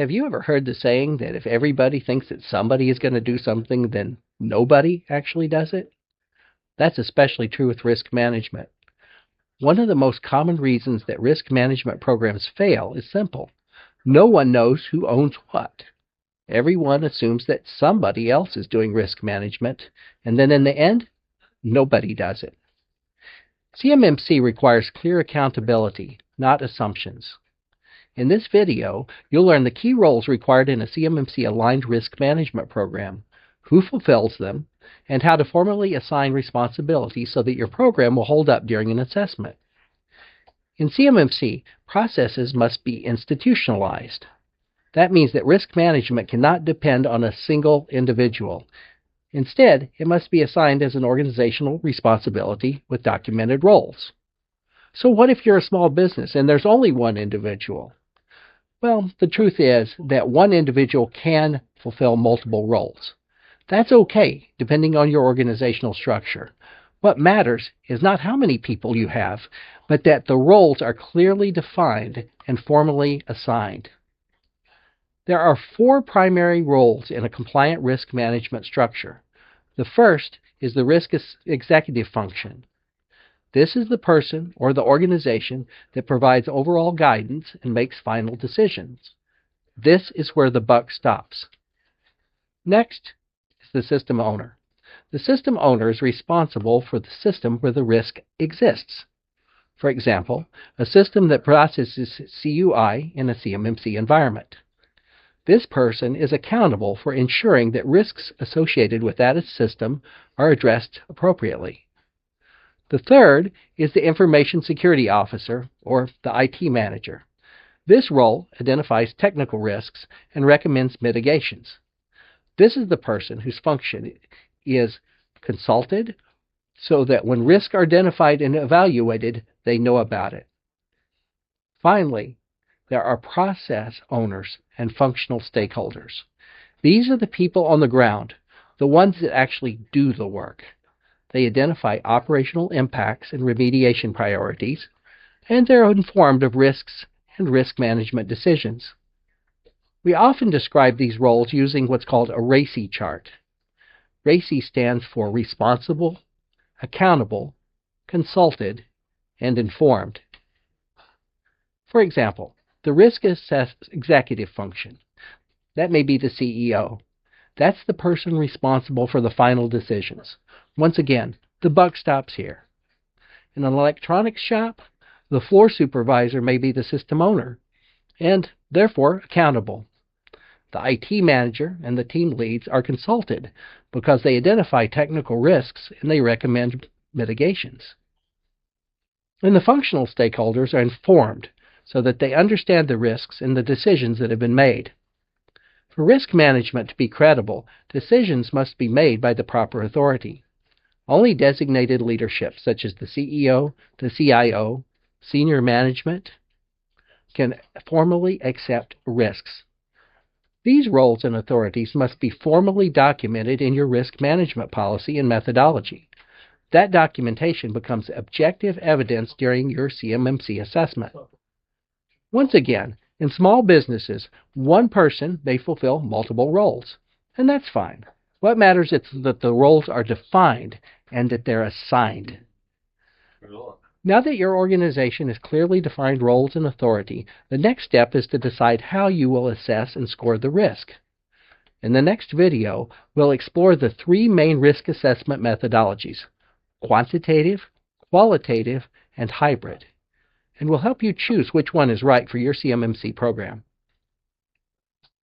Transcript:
Have you ever heard the saying that if everybody thinks that somebody is going to do something, then nobody actually does it? That's especially true with risk management. One of the most common reasons that risk management programs fail is simple. No one knows who owns what. Everyone assumes that somebody else is doing risk management, and then in the end, nobody does it. CMMC requires clear accountability, not assumptions. In this video, you'll learn the key roles required in a CMMC-aligned risk management program, who fulfills them, and how to formally assign responsibilities so that your program will hold up during an assessment. In CMMC, processes must be institutionalized. That means that risk management cannot depend on a single individual. Instead, it must be assigned as an organizational responsibility with documented roles. So what if you're a small business and there's only one individual? Well, the truth is that one individual can fulfill multiple roles. That's okay, depending on your organizational structure. What matters is not how many people you have, but that the roles are clearly defined and formally assigned. There are 4 primary roles in a compliant risk management structure. The first is the risk executive function. This is the person or the organization that provides overall guidance and makes final decisions. This is where the buck stops. Next is the system owner. The system owner is responsible for the system where the risk exists. For example, a system that processes CUI in a CMMC environment. This person is accountable for ensuring that risks associated with that system are addressed appropriately. The third is the Information Security Officer, or the IT Manager. This role identifies technical risks and recommends mitigations. This is the person whose function is consulted so that when risks are identified and evaluated, they know about it. Finally, there are process owners and functional stakeholders. These are the people on the ground, the ones that actually do the work. They identify operational impacts and remediation priorities, and they're informed of risks and risk management decisions. We often describe these roles using what's called a RACI chart. RACI stands for responsible, accountable, consulted, and informed. For example, the risk executive function. That may be the CEO. That's the person responsible for the final decisions. Once again, the buck stops here. In an electronics shop, the floor supervisor may be the system owner, and therefore accountable. The IT manager and the team leads are consulted because they identify technical risks and they recommend mitigations. And the functional stakeholders are informed so that they understand the risks and the decisions that have been made. For risk management to be credible, decisions must be made by the proper authority. Only designated leadership, such as the CEO, the CIO, senior management, can formally accept risks. These roles and authorities must be formally documented in your risk management policy and methodology. That documentation becomes objective evidence during your CMMC assessment. Once again, in small businesses, one person may fulfill multiple roles, and that's fine. What matters is that the roles are defined and that they're assigned. Now that your organization has clearly defined roles and authority, the next step is to decide how you will assess and score the risk. In the next video, we'll explore the 3 main risk assessment methodologies: quantitative, qualitative, and hybrid. And we'll help you choose which one is right for your CMMC program.